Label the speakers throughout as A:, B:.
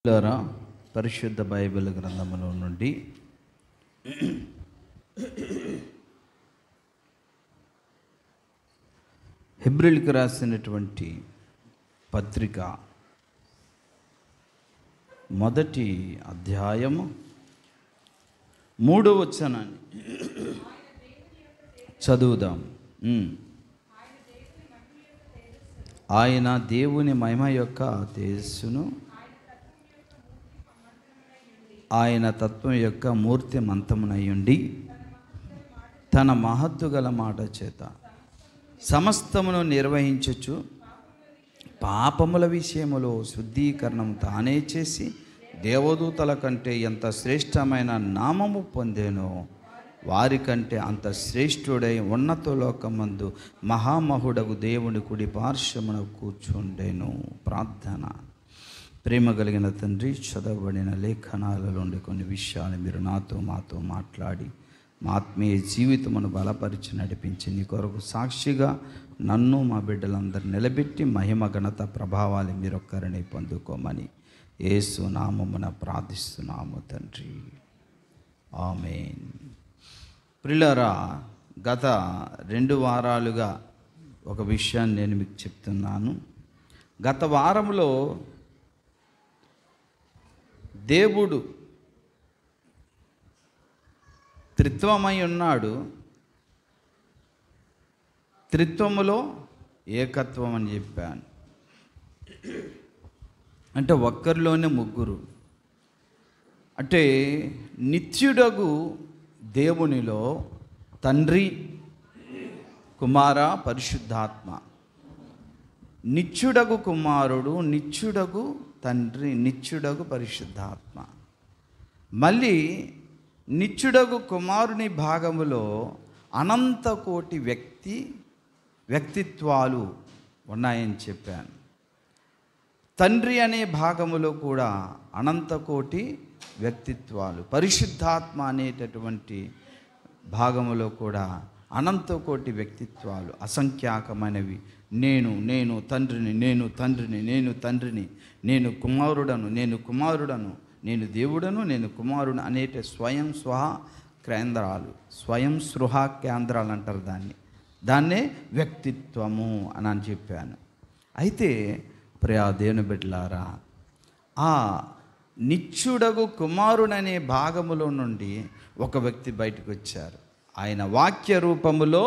A: ద్వారా పరిశుద్ధ బైబిల్ గ్రంథములో నుండి హెబ్రీయులకు రాసినటువంటి పత్రిక మొదటి అధ్యాయము 3వ వచనాన్ని చదువుదాం. ఆయన దేవుని మహిమ యొక్క తేజస్సును, ఆయన తత్వం యొక్క మూర్తి మంతమునయుండి తన మహత్తు గల మాట చేత సమస్తమును నిర్వహించుచు పాపముల విషయములో శుద్ధీకరణం తానే చేసి దేవదూతల కంటే ఎంత శ్రేష్టమైన నామము పొందేనో వారికంటే అంత శ్రేష్ఠుడై ఉన్నత లోకమందు మహామహుడగు దేవుని కుడి పార్శ్వమున కూర్చుండెను. ప్రార్థన. ప్రేమ కలిగిన తండ్రి, చదవబడిన లేఖనాల నుండి కొన్ని విషయాలు మీరు మాతో మాట్లాడి మా ఆత్మీయ జీవితమును బలపరిచి నడిపించి నీ కొరకు సాక్షిగా నన్ను మా బిడ్డలందరూ నిలబెట్టి మహిమ ఘనత ప్రభావాలు మీరొక్కరిని పొందుకోమని యేసు నామమున ప్రార్థిస్తున్నాము తండ్రి, ఆమేన్. ప్రియులారా, గత 2 వారాలుగా ఒక విషయాన్ని నేను మీకు చెప్తున్నాను. గత వారంలో దేవుడు త్రిత్వమై ఉన్నాడు, త్రిత్వములో ఏకత్వం అని చెప్పాను. అంటే ఒక్కరిలోనే ముగ్గురు. అంటే నిత్యుడగు దేవునిలో తండ్రి, కుమార, పరిశుద్ధాత్మ. నిత్యుడగు కుమారుడు, నిత్యుడగు తండ్రి, నిత్యుడగు పరిశుద్ధాత్మ. మళ్ళీ నిత్యుడగు కుమారుని భాగములో అనంత కోటి వ్యక్తిత్వాలు ఉన్నాయని చెప్పాను. తండ్రి అనే భాగములో కూడా అనంత కోటి వ్యక్తిత్వాలు, పరిశుద్ధాత్మ అనేటటువంటి భాగములో కూడా అనంత కోటి వ్యక్తిత్వాలు, అసంఖ్యాకమైనవి. నేను తండ్రిని, నేను తండ్రిని, నేను కుమారుడను, నేను దేవుడను, నేను కుమారుడు అనేట స్వయం స్పృహ కేంద్రాలు అంటారు దాన్నే వ్యక్తిత్వము అని చెప్పాను. అయితే ప్రియా దేవుని బిడ్డలారా, ఆ నిత్యుడగు కుమారుడనే భాగములో నుండి ఒక వ్యక్తి బయటకు వచ్చారు. ఆయన వాక్య రూపములో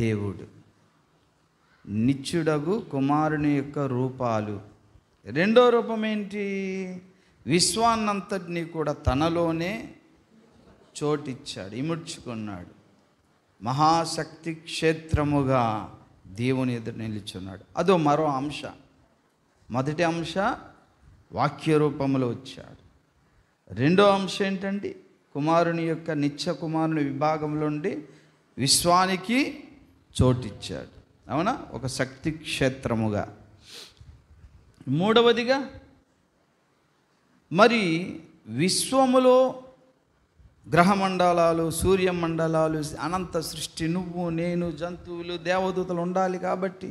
A: దేవుడు. నిత్యుడగు కుమారుని యొక్క రూపాలు. రెండో రూపం ఏంటి? విశ్వాన్నంతటినీ కూడా తనలోనే చోటిచ్చాడు, ఇముడ్చుకున్నాడు. మహాశక్తి క్షేత్రముగా దేవుని ఎదురు నిలుచున్నాడు. అదో మరో అంశ. మొదటి అంశ వాక్య రూపంలో వచ్చాడు. రెండో అంశం ఏంటండి? కుమారుని యొక్క నిత్య కుమారుని విభాగంలో నుండి విశ్వానికి చోటిచ్చాడు. అవునా? ఒక శక్తి క్షేత్రముగా. మూడవదిగా, మరి విశ్వములో గ్రహమండలాలు, సూర్యమండలాలు, అనంత సృష్టి, నువ్వు, నేను, జంతువులు, దేవదూతలు ఉండాలి. కాబట్టి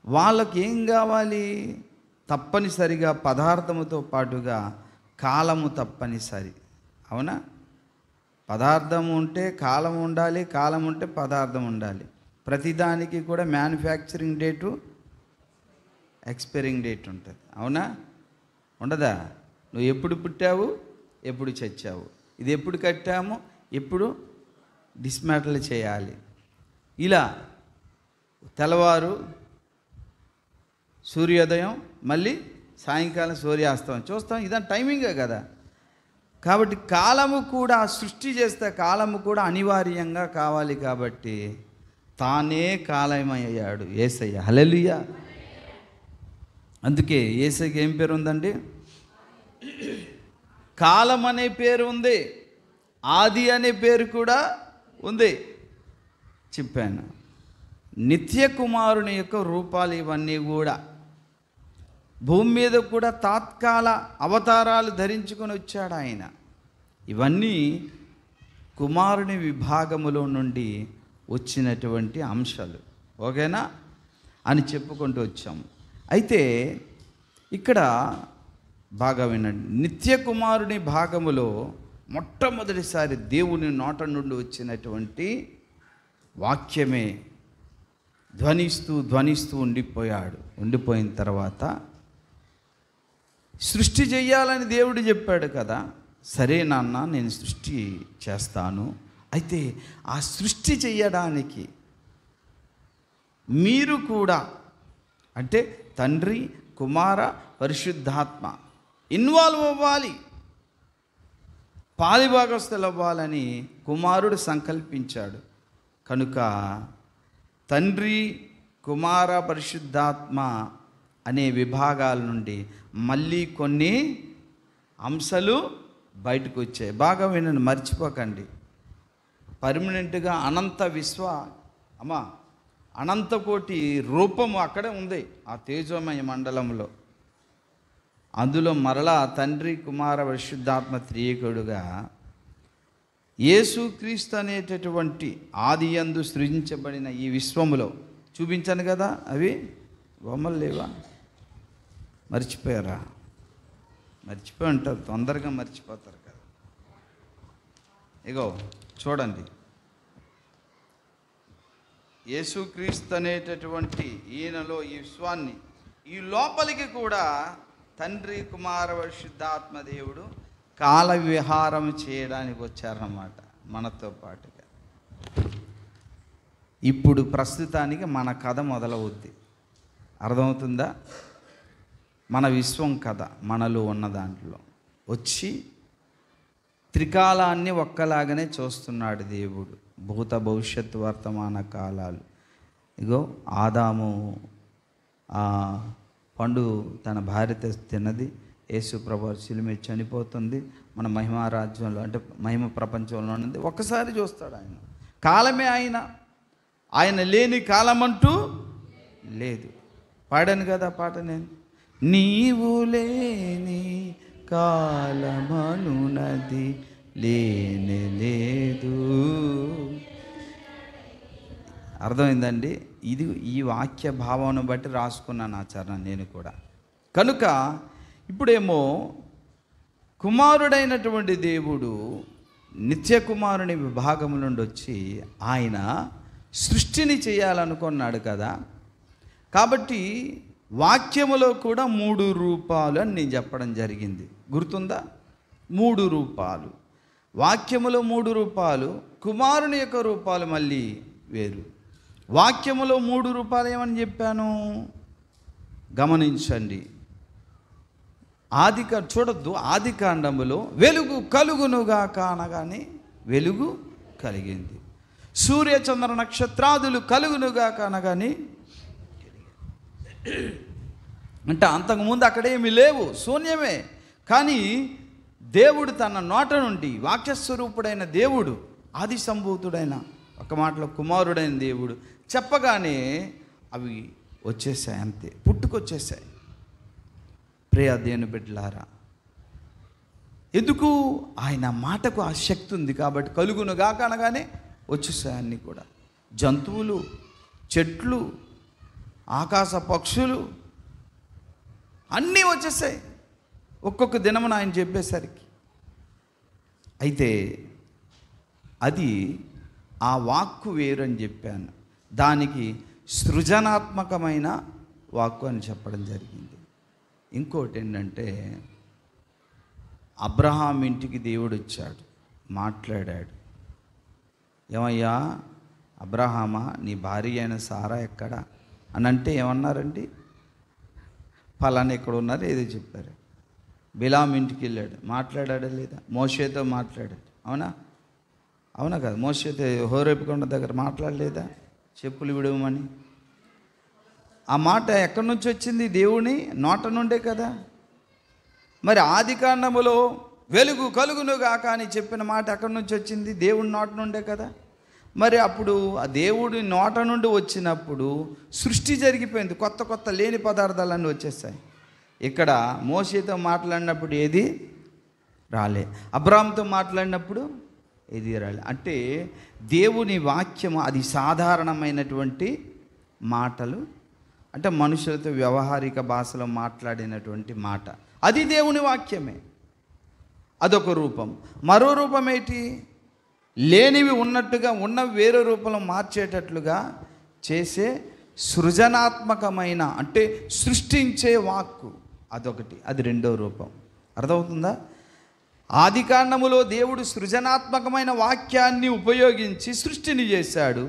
A: వాళ్ళకి ఏం కావాలి? తప్పనిసరిగా పదార్థముతో పాటుగా కాలము తప్పనిసరి. అవునా? పదార్థం ఉంటే కాలం ఉండాలి, కాలం ఉంటే పదార్థం ఉండాలి. ప్రతిదానికి కూడా మ్యానుఫ్యాక్చరింగ్ డేటు, ఎక్స్పైరింగ్ డేట్ ఉంటుంది. అవునా? ఉండదా? నువ్వు ఎప్పుడు పుట్టావు, ఎప్పుడు చచ్చావు, ఇది ఎప్పుడు కట్టాము, ఎప్పుడు డిస్మాంటిల్ చేయాలి. ఇలా తెల్లవారు సూర్యోదయం, మళ్ళీ సాయంకాలం సూర్యాస్తమయం చూస్తాం. ఇదంతా టైమింగే కదా. కాబట్టి కాలము కూడా సృష్టి చేస్తే కాలము కూడా అనివార్యంగా కావాలి. కాబట్టి తానే కాలమయ్యాడు యేసయ్య. హల్లెలూయా. అందుకే యేసయ్యకి ఏం పేరు ఉందండి? కాలం అనే పేరు ఉంది, ఆది అనే పేరు కూడా ఉంది. చెప్పాను. నిత్య కుమారుని యొక్క రూపాలు ఇవన్నీ కూడా భూమి మీద కూడా తాత్కాల అవతారాలు ధరించుకొని వచ్చాడు ఆయన. ఇవన్నీ కుమారుని విభాగములో నుండి వచ్చినటువంటి అంశాలు. ఓకేనా అని చెప్పుకుంటూ వచ్చాము. అయితే ఇక్కడ బాగా వినండి. నిత్య కుమారుని భాగములో మొట్టమొదటిసారి దేవుని నోట నుండి వచ్చినటువంటి వాక్యమే ధ్వనిస్తూ ఉండిపోయిన తర్వాత సృష్టి చెయ్యాలని దేవుడు చెప్పాడు కదా. సరే నాన్న, నేను సృష్టి చేస్తాను. అయితే ఆ సృష్టి చెయ్యడానికి మీరు కూడా, అంటే తండ్రి, కుమార, పరిశుద్ధాత్మ ఇన్వాల్వ్ అవ్వాలి, పాలిభాగస్తులు అవ్వాలని కుమారుడు సంకల్పించాడు. కనుక తండ్రి, కుమార, పరిశుద్ధాత్మ అనే విభాగాల నుండి మళ్ళీ కొన్ని అంశాలు బయటకు వచ్చాయి. బాగా వినండి, మర్చిపోకండి. పర్మనెంట్గా అనంతకోటి రూపము అక్కడే ఉంది ఆ తేజోమయ మండలంలో. అందులో మరలా తండ్రి, కుమార, పరిశుద్ధాత్మ త్రియేకుడుగా యేసుక్రీస్తు అనేటటువంటి ఆది యందు సృజించబడిన ఈ విశ్వములో చూపించాను కదా. అవి బొమ్మలు లేవా? మర్చిపోయారా? మర్చిపోయి ఉంటారు, తొందరగా మర్చిపోతారు కదా. ఇగో చూడండి, యేసుక్రీస్తు అనేటటువంటి ఈయనలో ఈ విశ్వాన్ని, ఈ లోపలికి కూడా తండ్రి, కుమార, పరిశుద్ధాత్మ దేవుడు కాల విహారం చేయడానికి వచ్చారన్నమాట మనతో పాటుగా. ఇప్పుడు ప్రస్తుతానికి మన కథ మొదలవుద్ది. అర్థమవుతుందా? మన విశ్వం కథ మనలో ఉన్న దాంట్లో వచ్చి త్రికాలాన్ని ఒక్కలాగానే చూస్తున్నాడు దేవుడు. భూత, భవిష్యత్తు, వర్తమాన కాలాలు. ఇగో ఆదాము పండు తన భార్యతో తిన్నది, యేసు ప్రభు శిలువ చనిపోతుంది, మన మహిమ రాజ్యంలో అంటే మహిమ ప్రపంచంలో ఉన్నది. ఒక్కసారి చూస్తాడు ఆయన. కాలమే ఆయన లేని కాలం అంటూ లేదు. పాడాను కదా పాట నేను. నీవు లేని కాలమనునది లేనే లేదు. అర్థమైందండి? ఇది ఈ వాక్య భావనను బట్టి రాసుకున్నాను ఆచరణ నేను కూడా. కనుక ఇప్పుడేమో కుమారుడైనటువంటి దేవుడు నిత్య కుమారుని విభాగం నుండి వచ్చి ఆయన సృష్టిని చేయాలనుకున్నాడు కదా. కాబట్టి వాక్యములో కూడా 3 రూపాలు అని నేను చెప్పడం జరిగింది. గుర్తుందా? 3 రూపాలు. వాక్యములో 3 రూపాలు, కుమారుని యొక్క రూపాలు మళ్ళీ వేరు. వాక్యములో 3 రూపాలు ఏమని చెప్పాను గమనించండి. చూడొద్దు, ఆది కాండములో వెలుగు కలుగునుగా కానగానే వెలుగు కలిగింది. సూర్య చంద్ర నక్షత్రాదులు కలుగునుగా కానగానే, అంటే అంతకుముందు అక్కడేమీ లేవు, శూన్యమే. కానీ దేవుడు తన నోట నుండి, వాక్యస్వరూపుడైన దేవుడు, ఆది సంభూతుడైన, ఒక మాటలో కుమారుడైన దేవుడు చెప్పగానే అవి వచ్చేసాయి, అంతే పుట్టుకొచ్చేసాయి. ప్రియ దేవుని బిడ్డలారా, ఎందుకు? ఆయన మాటకు ఆ శక్తి ఉంది కాబట్టి కలుగునుగా అనగానే వచ్చేసాయి. అన్నీ కూడా జంతువులు, చెట్లు, ఆకాశ పక్షులు అన్నీ వచ్చేసాయి ఒక్కొక్క దినమున ఆయన చెప్పేసరికి. అయితే అది ఆ వాక్కు వేరు అని చెప్పాను. దానికి సృజనాత్మకమైన వాక్కు అని చెప్పడం జరిగింది. ఇంకోటి ఏంటంటే, అబ్రహాం ఇంటికి దేవుడు వచ్చాడు, మాట్లాడాడు. ఏమయ్యా అబ్రహామా, నీ భార్య అయిన సారా ఎక్కడా అని అంటే ఏమన్నారండి? ఫలానా ఎక్కడ ఉన్నారు ఏదో చెప్పారు. బిలాం ఇంటికి వెళ్ళాడు, మాట్లాడాడా లేదా? మోషేతో మాట్లాడాడు, అవునా కదా? మోషేతో హోరేపు కొండ దగ్గర మాట్లాడలేదా? చెప్పులు విడవమని. ఆ మాట ఎక్కడి నుంచి వచ్చింది? దేవుని నోట నుండే కదా. మరి ఆది కాండములో వెలుగు కలుగునుగాక అని చెప్పిన మాట ఎక్కడి నుంచి వచ్చింది? దేవుని నోట నుండే కదా. మరి అప్పుడు ఆ దేవుడి నోట నుండి వచ్చినప్పుడు సృష్టి జరిగిపోయింది, కొత్త కొత్త లేని పదార్థాలన్నీ వచ్చేసాయి. ఇక్కడ మోషేతో మాట్లాడినప్పుడు ఏది రాలే, అబ్రాహాంతో మాట్లాడినప్పుడు ఏది రాలే. అంటే దేవుని వాక్యము అది సాధారణమైనటువంటి మాటలు. అంటే మనుషులతో వ్యవహారిక భాషలో మాట్లాడినటువంటి మాట, అది దేవుని వాక్యమే. అదొక రూపం. మరో రూపం ఏంటి? లేనివి ఉన్నట్టుగా, ఉన్నవి వేరే రూపంలో మార్చేటట్లుగా చేసే సృజనాత్మకమైన, అంటే సృష్టించే వాక్కు, అదొకటి. అది రెండో రూపం. అర్థమవుతుందా? ఆదికాండములో దేవుడు సృజనాత్మకమైన వాక్యాన్ని ఉపయోగించి సృష్టిని చేశాడు.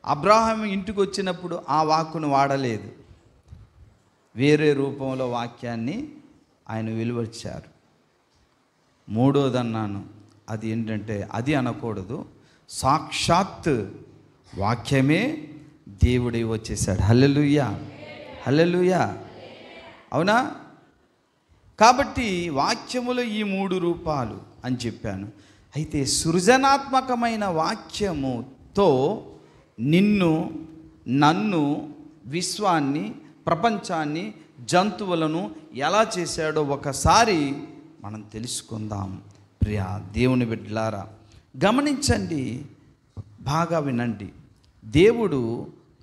A: అబ్రాహాము ఇంటికి వచ్చినప్పుడు ఆ వాక్కును వాడలేదు, వేరే రూపంలో వాక్యాన్ని ఆయన వెలువచ్చారు. మూడోదన్నాను, అది ఏంటంటే అది అనకూడదు, సాక్షాత్ వాక్యమే దేవుడై వచ్చేసాడు. హల్లెలూయా, హల్లెలూయా. అవునా? కాబట్టి వాక్యములో ఈ మూడు రూపాలు అని చెప్పాను. అయితే సృజనాత్మకమైన వాక్యముతో నిన్ను, నన్ను, విశ్వాన్ని, ప్రపంచాన్ని, జంతువులను ఎలా చేశాడో ఒకసారి మనం తెలుసుకుందాం. ప్రియా దేవుని బిడ్డలారా, గమనించండి, బాగా వినండి. దేవుడు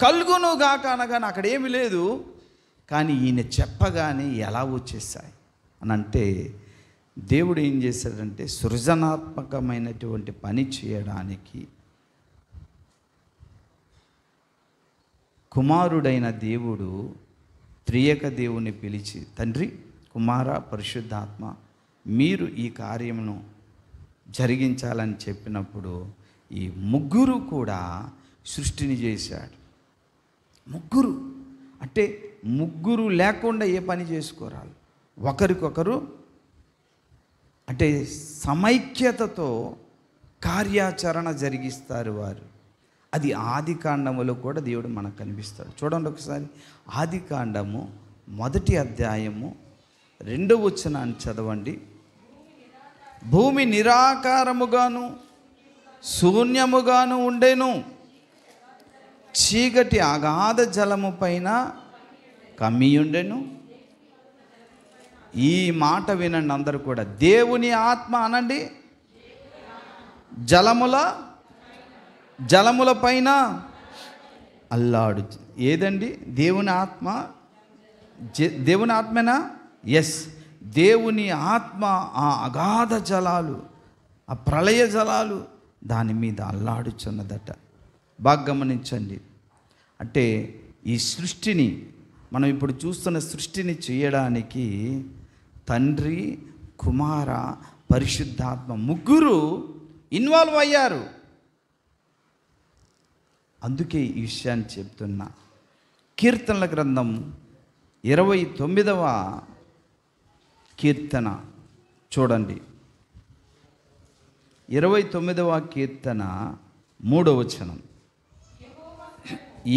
A: కలుగునుగాక అనగానే అక్కడ ఏమీ లేదు, కానీ ఈయన చెప్పగానే ఎలా వచ్చేసాయి అని అంటే, దేవుడు ఏం చేశాడంటే సృజనాత్మకమైనటువంటి పని చేయడానికి కుమారుడైన దేవుడు త్రియేక దేవుని పిలిచి, తండ్రి, కుమార, పరిశుద్ధాత్మ, మీరు ఈ కార్యమును జరిగించాలని చెప్పినప్పుడు ఈ ముగ్గురు కూడా సృష్టిని చేశాడు. ముగ్గురు అంటే ముగ్గురు లేకుండా ఏ పని చేసుకోరాలు, ఒకరికొకరు అంటే సమైక్యతతో కార్యాచరణ జరిగిస్తారు వారు. అది ఆదికాండములో కూడా దేవుడు మనకు కనిపిస్తాడు. చూడండి ఒకసారి, ఆదికాండము 1వ అధ్యాయము 2వ వచనాన్ని చదవండి. భూమి నిరాకారముగాను శూన్యముగాను ఉండెను, చీకటి అగాధ జలము పైన కమ్మియుండెను. ఈ మాట వినండి అందరూ కూడా, దేవుని ఆత్మ అనండి జలముల పైన అల్లాడు. ఏదండి? దేవుని ఆత్మ. దేవుని ఆత్మేనా? ఎస్, దేవుని ఆత్మ ఆ అగాధ జలాలు, ఆ ప్రళయ జలాలు దాని మీద అల్లాడుచున్నదట. బాగా గమనించండి. అంటే ఈ సృష్టిని, మనం ఇప్పుడు చూస్తున్న సృష్టిని చేయడానికి తండ్రి, కుమార, పరిశుద్ధాత్మ ముగ్గురు ఇన్వాల్వ్ అయ్యారు. అందుకే ఈ విషయాన్ని చెప్తున్నా. కీర్తనల గ్రంథం 29వ కీర్తన చూడండి. 29వ కీర్తన 3వ వచనం.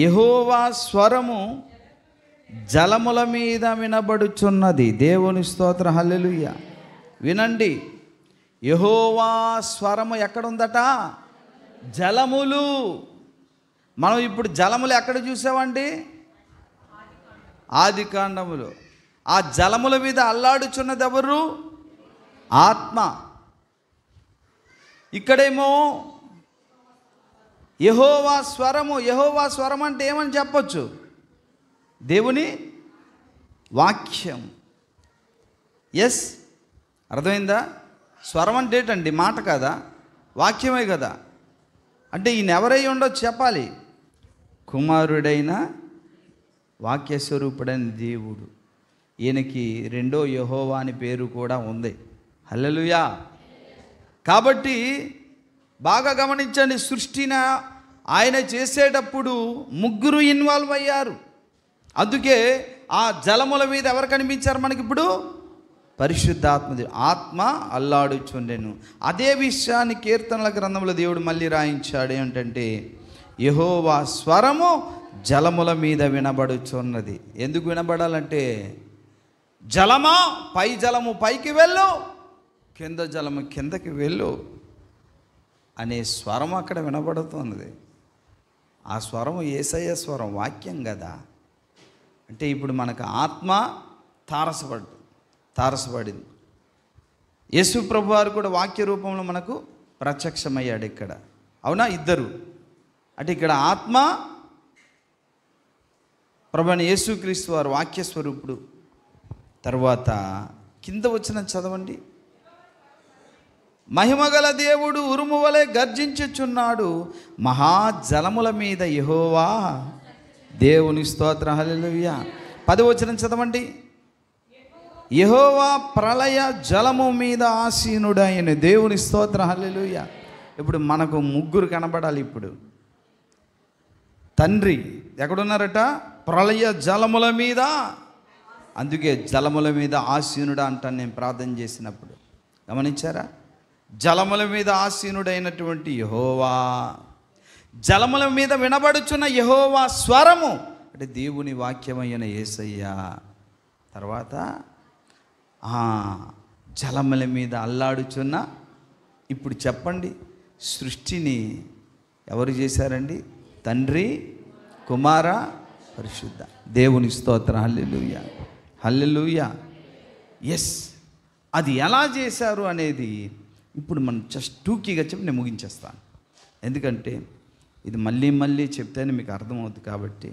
A: యెహోవా స్వరము జలముల మీద వినబడుచున్నది. దేవుని స్తోత్ర, హల్లెలూయా. వినండి, యెహోవా స్వరము ఎక్కడుందట? జలములు. మనం ఇప్పుడు జలములు ఎక్కడ చూసామండి? ఆదికాండములో. ఆ జలముల మీద అల్లాడుచున్నది ఎవరు? ఆత్మ. ఇక్కడేమో యెహోవా స్వరము. యెహోవా స్వరం అంటే ఏమని చెప్పొచ్చు? దేవుని వాక్యం. ఎస్, అర్థమైందా? స్వరం అంటే ఏంటండి? మాట కదా, వాక్యమే కదా. అంటే ఈయన ఎవరై ఉండొచ్చు చెప్పాలి? కుమారుడైన వాక్యస్వరూపుడైన దేవుడు. ఈయనకి రెండో యెహోవా అని పేరు కూడా ఉంది. హల్లెలూయా. కాబట్టి బాగా గమనించండి, సృష్టిని ఆయన చేసేటప్పుడు ముగ్గురు ఇన్వాల్వ్ అయ్యారు. అందుకే ఆ జలముల మీద ఎవరు కనిపించారు మనకి ఇప్పుడు? పరిశుద్ధాత్మ. ఆత్మ అల్లాడుచుండెను. అదే విషయాన్ని కీర్తనల గ్రంథంలో దేవుడు మళ్ళీ రాయించాడు. ఏమిటంటే యెహోవా స్వరము జలముల మీద వినబడుచున్నది. ఎందుకు వినబడాలంటే, జలమా పై జలము పైకి వెళ్ళు, కింద జలము కిందకి వెళ్ళు అనే స్వరం అక్కడ వినబడుతున్నది. ఆ స్వరము యేసయ్య స్వరం, వాక్యం కదా. అంటే ఇప్పుడు మనకు ఆత్మ తారసపడింది. యేసు ప్రభు వారు కూడా వాక్య రూపంలో మనకు ప్రత్యక్షమయ్యాడు ఇక్కడ. అవునా? ఇద్దరు. అంటే ఇక్కడ ఆత్మ, ప్రభువైన యేసుక్రీస్తు వారు వాక్య స్వరూపుడు. తర్వాత కింద వచనం చదవండి. మహిమగల దేవుడు ఉరుము వలె గర్జించుచున్నాడు, మహాజలముల మీద యెహోవా దేవుని స్తోత్రం. హల్లెలూయా. 10వ వచనం చదవండి. యెహోవా ప్రళయ జలము మీద ఆసీనుడైన దేవుని స్తోత్రం. హల్లెలూయా. ఇప్పుడు మనకు ముగ్గురు కనబడాలి. ఇప్పుడు తండ్రి ఎక్కడున్నారట? ప్రళయ జలముల మీద. అందుకే జలముల మీద ఆసీనుడా అంటాను నేను ప్రార్థన చేసినప్పుడు. గమనించారా? జలముల మీద ఆసీనుడైనటువంటి యెహోవా, జలముల మీద వినబడుచున్న యెహోవా స్వరము అంటే దేవుని వాక్యమైన యేసయ్య. తర్వాత జలముల మీద అల్లాడుచున్న, ఇప్పుడు చెప్పండి, సృష్టిని ఎవరు చేశారండి? తండ్రి, కుమార, పరిశుద్ధ దేవుని స్తోత్రం. హల్లెలూయా, హల్లెలూయా. ఎస్, అది ఎలా చేశారు అనేది ఇప్పుడు మనం జస్ట్ టూకీగా చెప్పి నేను ముగించేస్తాను. ఎందుకంటే ఇది మళ్ళీ మళ్ళీ చెప్తేనే మీకు అర్థమవుతుంది. కాబట్టి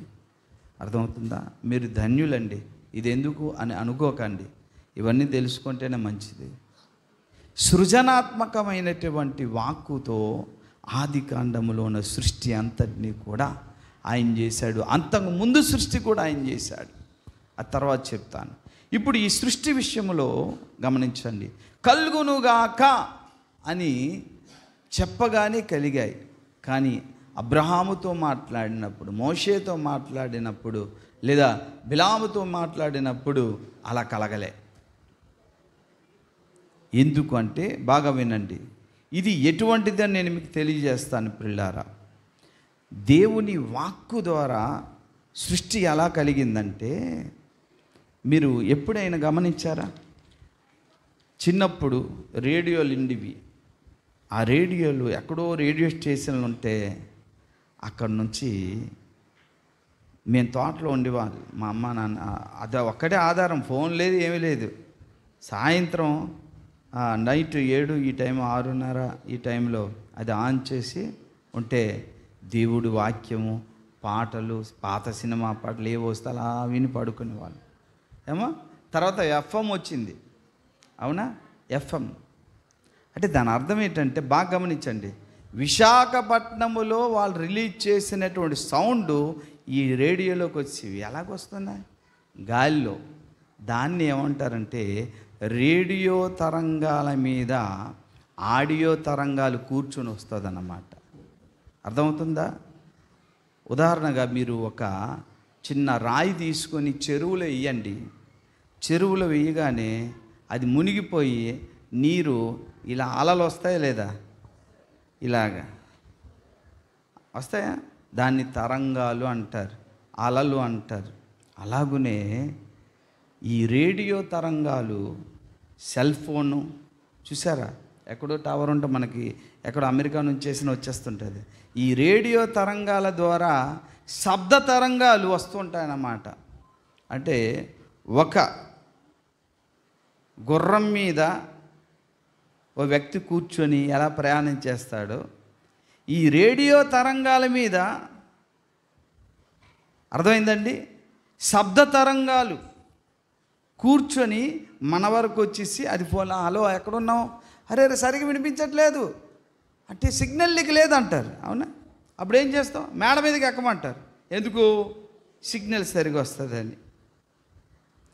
A: అర్థమవుతుందా? మీరు ధన్యులండి. ఇది ఎందుకు అని అనుకోకండి, ఇవన్నీ తెలుసుకుంటేనే మంచిది. సృజనాత్మకమైనటువంటి వాక్కుతో ఆది కాండములో ఉన్న సృష్టి అంతటినీ కూడా ఆయన చేశాడు. అంతకు ముందు సృష్టి కూడా ఆయన చేశాడు. ఆ తర్వాత చెప్తాను. ఇప్పుడు ఈ సృష్టి విషయంలో గమనించండి. కలుగునుగాక అని చెప్పగానే కలిగాయి. కానీ అబ్రహాముతో మాట్లాడినప్పుడు, మోషేతో మాట్లాడినప్పుడు, లేదా బిలాముతో మాట్లాడినప్పుడు అలా కలగలే. ఎందుకు అంటే బాగా వినండి. ఇది ఎటువంటిదని నేను మీకు తెలియజేస్తాను ప్రియులారా. దేవుని వాక్కు ద్వారా సృష్టి ఎలా కలిగిందంటే, మీరు ఎప్పుడైనా గమనించారా? చిన్నప్పుడు రేడియోలు ఇండివి. ఆ రేడియోలు ఎక్కడో రేడియో స్టేషన్లు ఉంటే అక్కడ నుంచి మేము తోటలో ఉండేవాళ్ళు. మా అమ్మ నాన్న అది ఒక్కటే ఆధారం. ఫోన్ లేదు, ఏమీ లేదు. సాయంత్రం నైట్ 7 ఈ టైం 6:30 ఈ టైంలో అది ఆన్ చేసి ఉంటే దేవుడి వాక్యము, పాటలు, పాత సినిమా పాటలు ఏవో వస్తే అలా విని పడుకునేవాళ్ళు. ఏమో తర్వాత ఎఫ్ఎం వచ్చింది. అవునా? ఎఫ్ఎం అంటే దాని అర్థం ఏంటంటే బాగా గమనించండి. విశాఖపట్నంలో వాళ్ళు రిలీజ్ చేసినటువంటి సౌండ్ ఈ రేడియోలోకి వచ్చి ఎలాగొస్తున్నాయి? గాలిలో. దాన్ని ఏమంటారంటే రేడియో తరంగాల మీద ఆడియో తరంగాలు కూర్చొని వస్తుంది అన్నమాట. అర్థమవుతుందా? ఉదాహరణగా మీరు ఒక చిన్న రాయి తీసుకొని చెరువులో వేయండి. చెరువులో వేయగానే అది మునిగిపోయి నీరు ఇలా అలలు వస్తాయా లేదా? ఇలాగా వస్తాయా? దాన్ని తరంగాలు అంటారు, అలలు అంటారు. అలాగునే ఈ రేడియో తరంగాలు, సెల్ ఫోను చూసారా? ఎక్కడో టవర్ ఉంటే మనకి ఎక్కడో అమెరికా నుంచి చేసిన వచ్చేస్తుంటుంది. ఈ రేడియో తరంగాల ద్వారా శబ్ద తరంగాలు వస్తుంటాయన్నమాట. అంటే ఒక గుర్రం మీద ఓ వ్యక్తి కూర్చొని ఎలా ప్రయాణం చేస్తాడో, ఈ రేడియో తరంగాల మీద, అర్థమైందండి, శబ్ద తరంగాలు కూర్చొని మన వరకు వచ్చేసి అది ఫోన్, హలో ఎక్కడున్నావు, అరే సరిగ్గా వినిపించట్లేదు అంటే సిగ్నల్ నీకు లేదంటారు. అవునా? అప్పుడు ఏం చేస్తాం? మేడ మీదకి ఎక్కమంటారు. ఎందుకు? సిగ్నల్ సరిగా వస్తుందని.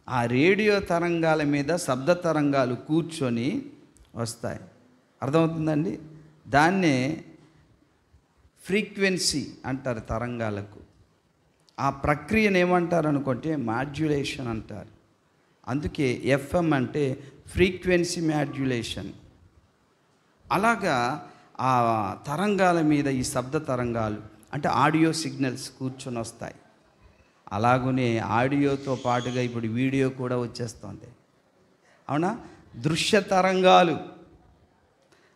A: ఆ రేడియో తరంగాల మీద శబ్ద తరంగాలు కూర్చొని వస్తాయి. అర్థమవుతుందండి? దాన్నే ఫ్రీక్వెన్సీ అంటారు తరంగాలకు. ఆ ప్రక్రియను ఏమంటారు అనుకుంటే మాడ్యులేషన్ అంటారు. అందుకే ఎఫ్ఎం అంటే ఫ్రీక్వెన్సీ మాడ్యులేషన్. అలాగా ఆ తరంగాల మీద ఈ శబ్ద తరంగాలు అంటే ఆడియో సిగ్నల్స్ కూర్చొని వస్తాయి. అలాగనే ఆడియోతో పాటుగా ఇప్పుడు వీడియో కూడా వచ్చేస్తుంది. అవునా? దృశ్య తరంగాలు,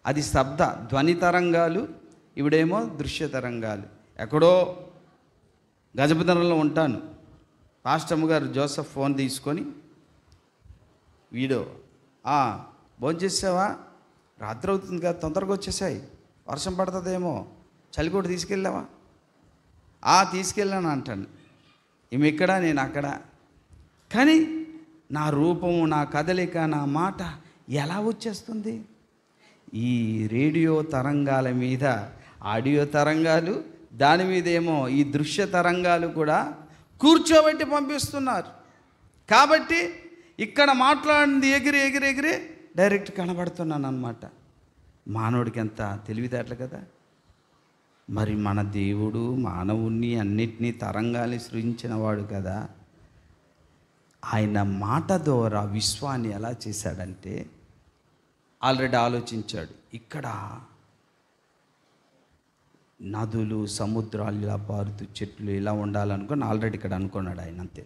A: అది శబ్ద ధ్వని తరంగాలు, ఇవిడేమో దృశ్య తరంగాలు. ఎక్కడో గజపతినగరంలో ఉంటాను. పాస్టమ్ గారు జోసెఫ్ ఫోన్ తీసుకొని వీడియో, భోంచేసావా, రాత్రి అవుతుంది కదా, తొందరగా వచ్చేసాయి, వర్షం పడుతుందేమో, చలికోటి తీసుకెళ్ళావా, తీసుకెళ్ళాను అంటాను. ఈమె ఇక్కడ, నేను అక్కడ. కానీ నా రూపము, నా కదలిక, నా మాట ఎలా వచ్చేస్తుంది? ఈ రేడియో తరంగాల మీద ఆడియో తరంగాలు, దాని మీదేమో ఈ దృశ్య తరంగాలు కూడా కూర్చోబెట్టి పంపిస్తున్నారు. కాబట్టి ఇక్కడ మాట్లాడింది ఎగిరి ఎగిరి ఎగిరి డైరెక్ట్ కనబడుతున్నాను అన్నమాట. మానవుడికి ఎంత తెలివితేటలు కదా. మరి మన దేవుడు మానవుణ్ణి అన్నిటినీ తరంగాలు సృజించిన వాడు కదా. ఆయన మాట ద్వారా విశ్వాన్ని ఎలా చేశాడంటే ఆల్రెడీ ఆలోచించాడు. ఇక్కడ నదులు, సముద్రాలు ఇలా పారుతూ, చెట్లు ఇలా ఉండాలనుకుని ఆల్రెడీ ఇక్కడ అనుకున్నాడు ఆయన. అంతే.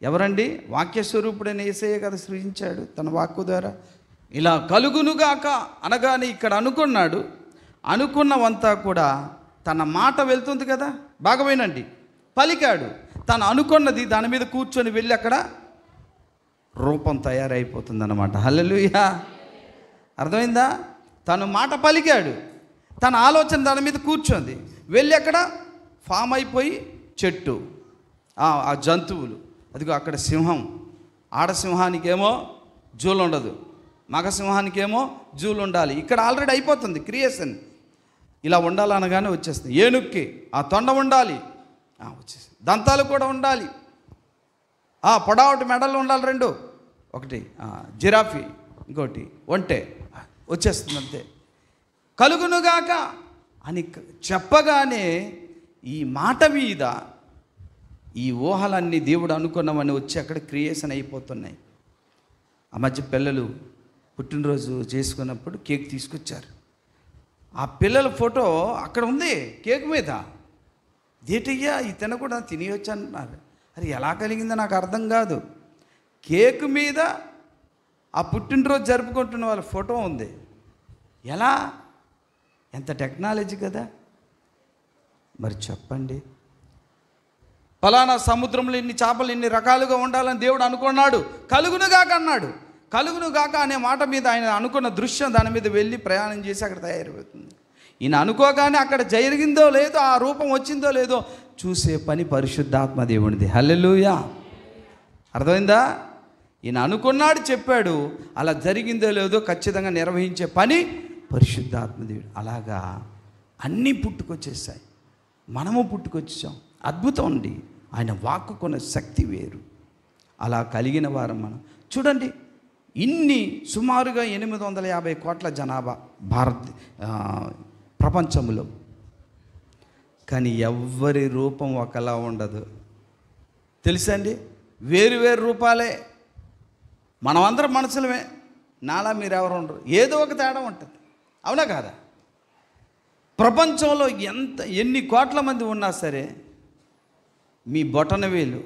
A: ఎవరండి? వాక్యస్వరూపుడైన యేసయ్య కదా సృజించాడు తన వాక్కు ద్వారా. ఇలా కలుగునుగాక అనగానే ఇక్కడ అనుకున్నాడు. అనుకున్నవంతా కూడా తన మాట వెళ్తుంది కదా. బాగా వినండి, పలికాడు. తను అనుకున్నది దాని మీద కూర్చొని వెళ్ళి అక్కడ రూపం తయారైపోతుంది అన్నమాట. హల్లెలూయా. అర్థమైందా? తను మాట పలికాడు, తన ఆలోచన దాని మీద కూర్చొంది, వెళ్ళి అక్కడ ఫామ్ అయిపోయి చెట్టు, ఆ జంతువులు, అదిగో అక్కడ సింహం. ఆడసింహానికేమో జూలు ఉండదు, మగ సింహానికేమో జూలు ఉండాలి. ఇక్కడ ఆల్రెడీ అయిపోతుంది క్రియేషన్. ఇలా ఉండాలనగానే వచ్చేస్తుంది. ఏనుక్కి ఆ తొండ ఉండాలి, వచ్చేస్తుంది. దంతాలు కూడా ఉండాలి, పొడవాటి మెడలు ఉండాలి రెండు. ఒకటి జిరాఫీ, ఇంకోటి ఒంటె. వచ్చేస్తుంది అంతే. కలుగునుగాక అని చెప్పగానే ఈ మాట మీద ఈ ఊహలన్నీ దేవుడు అనుకున్నవన్నీ వచ్చి అక్కడ క్రియేషన్ అయిపోతున్నాయి. ఆ మధ్య పిల్లలు పుట్టినరోజు చేసుకున్నప్పుడు కేక్ తీసుకొచ్చారు. ఆ పిల్లల ఫోటో అక్కడ ఉంది కేక్ మీద. దేటయ్యా ఈ తినకూడా తినేయొచ్చు అంటున్నారు. అది ఎలా కలిగిందో నాకు అర్థం కాదు. కేక్ మీద ఆ పుట్టినరోజు జరుపుకుంటున్న వాళ్ళ ఫోటో ఉంది. ఎలా? ఎంత టెక్నాలజీ కదా. మరి చెప్పండి, ఫలానా సముద్రంలో ఇన్ని చేపలు ఇన్ని రకాలుగా ఉండాలని దేవుడు అనుకున్నాడు, కలుగునుగాక అన్నాడు. కలుగునుగాక అనే మాట మీద ఆయన అనుకున్న దృశ్యం దాని మీద వెళ్ళి ప్రయాణం చేసి అక్కడ తయారైపోతుంది. ఈయన అనుకోగానే అక్కడ జరిగిందో లేదో, ఆ రూపం వచ్చిందో లేదో చూసే పని పరిశుద్ధాత్మ దేవునిది. హల్లెలూయా. అర్థమైందా? ఈయన అనుకున్నాడు, చెప్పాడు, అలా జరిగిందో లేదో ఖచ్చితంగా నిర్వహించే పని పరిశుద్ధాత్మ దేవుడు. అలాగా అన్నీ పుట్టుకొచ్చేసాయి, మనము పుట్టుకొచ్చాం. అద్భుతం అండి. ఆయన వాక్కుకున్న శక్తి వేరు. అలా కలిగిన వారం మనం. చూడండి, ఇన్ని సుమారుగా 850 కోట్ల జనాభా ప్రపంచంలో, కానీ ఎవ్వరి రూపం ఒకలా ఉండదు. తెలుసా అండి? వేరు వేరు రూపాలే. మనమందరం మనుషులమే, నాలా మీరెవరు ఉండరు. ఏదో ఒక తేడా ఉంటుంది. అవునా కాదా? ప్రపంచంలో ఎన్ని కోట్ల మంది ఉన్నా సరే మీ బొటన వేలు,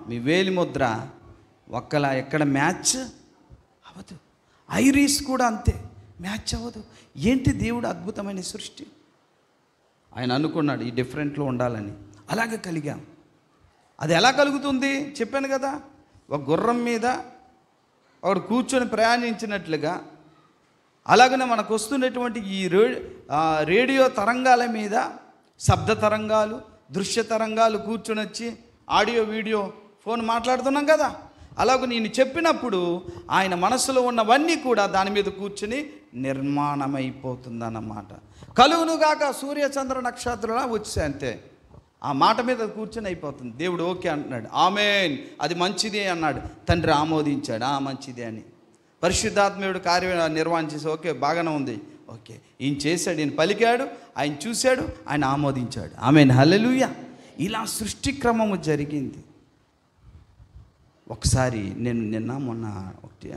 A: మీ వేలి ముద్ర ఒక్కలా ఎక్కడ మ్యాచ్ అవ్వదు. ఐరిస్ కూడా అంతే, మ్యాచ్ అవ్వదు. ఏంటి దేవుడు అద్భుతమైన సృష్టి. ఆయన అనుకున్నాడు ఈ డిఫరెంట్లో ఉండాలని. అలాగే కలిగాం. అది ఎలా కలుగుతుంది చెప్పాను కదా. ఒక గుర్రం మీద ఒకడు కూర్చొని ప్రయాణించినట్లుగా, అలాగనే మనకు వస్తున్నటువంటి ఈ రేడియో తరంగాల మీద శబ్ద తరంగాలు, దృశ్య తరంగాలు కూర్చొని వచ్చి ఆడియో వీడియో ఫోన్ మాట్లాడుతున్నాం కదా. అలాగే నేను చెప్పినప్పుడు ఆయన మనసులో ఉన్నవన్నీ కూడా దాని మీద కూర్చుని నిర్మాణమైపోతుందన్నమాట. కలుగునుగాక సూర్య చంద్ర నక్షత్రాల వచ్చాయి అంతే. ఆ మాట మీద కూర్చొని అయిపోతుంది. దేవుడు ఓకే అంటున్నాడు, ఆమేన్, అది మంచిదే అన్నాడు. తండ్రి ఆమోదించాడు, మంచిదే అని. పరిశుద్ధాత్మయుడు కార్యం నిర్వహణ చేసి ఓకే బాగానే ఉంది, ఓకే ఈయన చేశాడు, ఈయన పలికాడు, ఆయన చూశాడు, ఆయన ఆమోదించాడు. ఆమేన్, హల్లెలూయా. ఇలా సృష్టి క్రమము జరిగింది. ఒకసారి నేను మొన్న ఒకటి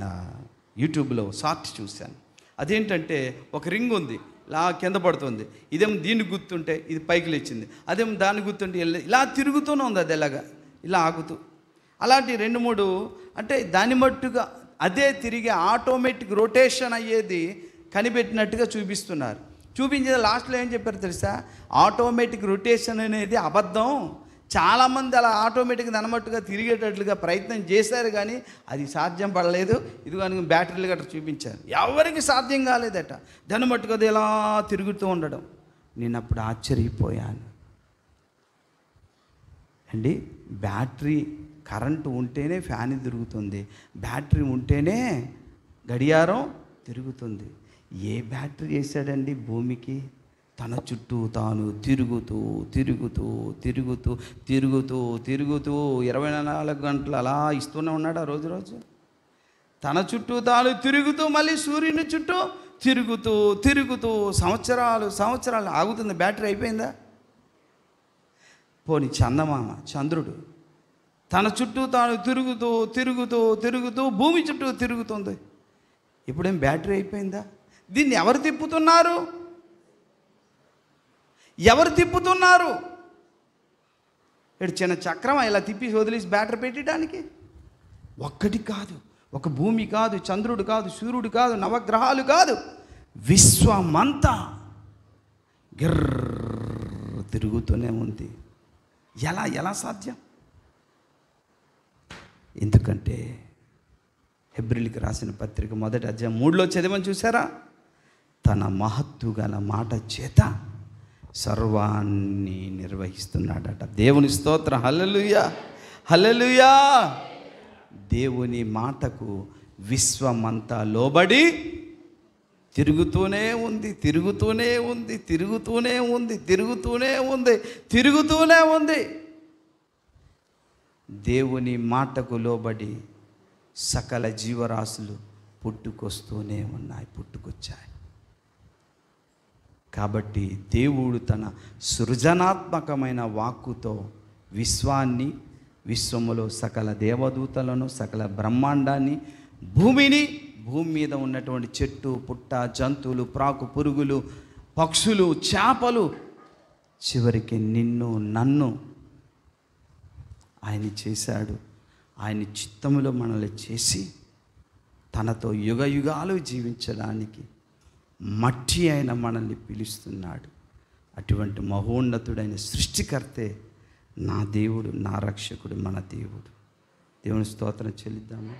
A: యూట్యూబ్లో షార్ట్ చూశాను. అదేంటంటే ఒక రింగ్ ఉంది, ఇలా కింద పడుతుంది. ఇదేమో దీనికి గుర్తుంటే ఇది పైకి లేచింది, అదేమో దాన్ని గుర్తుంటే ఇలా తిరుగుతూనే ఉంది. అది ఎలాగా ఇలా ఆగుతూ, అలాంటి 2-3 అంటే దాన్ని మట్టుగా అదే తిరిగి ఆటోమేటిక్ రొటేషన్ అయ్యేది కనిపెట్టినట్టుగా చూపిస్తున్నారు. చూపించేది లాస్ట్లో ఏం చెప్పారు తెలుసా? ఆటోమేటిక్ రొటేషన్ అనేది అబద్ధం. చాలామంది అలా ఆటోమేటిక్గా దానమట్టుగా తిరిగేటట్లుగా ప్రయత్నం చేశారు, కానీ అది సాధ్యం పడలేదు. ఇదిగో బ్యాటరీలు గట్రా చూపించారు, ఎవరికి సాధ్యం కాలేదట. దానమట్టుగా అది ఎలా తిరుగుతూ ఉండడం. నేను అప్పుడు ఆశ్చర్యపోయాను. అండి బ్యాటరీ కరెంటు ఉంటేనే ఫ్యాన్ తిరుగుతుంది, బ్యాటరీ ఉంటేనే గడియారం తిరుగుతుంది. ఏ బ్యాటరీ వేసాడండి భూమికి? తన చుట్టూ తాను తిరుగుతూ తిరుగుతూ తిరుగుతూ తిరుగుతూ తిరుగుతూ 24 గంటలు అలా ఇస్తూనే ఉన్నాడు రోజు. తన చుట్టూ తాను తిరుగుతూ మళ్ళీ సూర్యుని చుట్టూ తిరుగుతూ తిరుగుతూ సంవత్సరాలు ఆగుతుంది. బ్యాటరీ అయిపోయిందా? పోని చందమామ, చంద్రుడు తన చుట్టూ తాను తిరుగుతూ తిరుగుతూ తిరుగుతూ భూమి చుట్టూ తిరుగుతుంది. ఇప్పుడేం బ్యాటరీ అయిపోయిందా? దీన్ని ఎవరు తిప్పుతున్నారు? ఇక్కడ చిన్న చక్రం ఇలా తిప్పి వదిలేసి బ్యాటరీ పెట్టడానికి? ఒక్కటి కాదు, ఒక భూమి కాదు, చంద్రుడు కాదు, సూర్యుడు కాదు, నవగ్రహాలు కాదు, విశ్వమంతా గిర్ర తిరుగుతూనే ఉంది. ఎలా సాధ్యం? ఎందుకంటే హెబ్రీయులకు రాసిన పత్రిక 1వ అధ్యాయం 3లో చదివని చూసారా? తన మహత్తు గల మాట చేత సర్వాన్ని నిర్వహిస్తున్నాడట. దేవుని స్తోత్రం. హల్లెలూయా, హల్లెలూయా. దేవుని మాటకు విశ్వమంతా లోబడి తిరుగుతూనే ఉంది. దేవుని మాటకు లోబడి సకల జీవరాశులు పుట్టుకొచ్చాయి. కాబట్టి దేవుడు తన సృజనాత్మకమైన వాక్కుతో విశ్వములో సకల దేవదూతలను, సకల బ్రహ్మాండాన్ని, భూమి మీద ఉన్నటువంటి చెట్టు పుట్ట, జంతువులు, ప్రాకు పురుగులు, పక్షులు, చేపలు, చివరికి నిన్ను నన్ను ఆయన చేశాడు. ఆయన చిత్తములో మనల్ని చేసి తనతో యుగాలు జీవించడానికి మట్టి అయిన మనల్ని పిలుస్తున్నాడు. అటువంటి మహోన్నతుడైన సృష్టికర్తే నా దేవుడు, నా రక్షకుడు, మన దేవుడు. దేవుని స్తోత్రం చెల్లిద్దాము.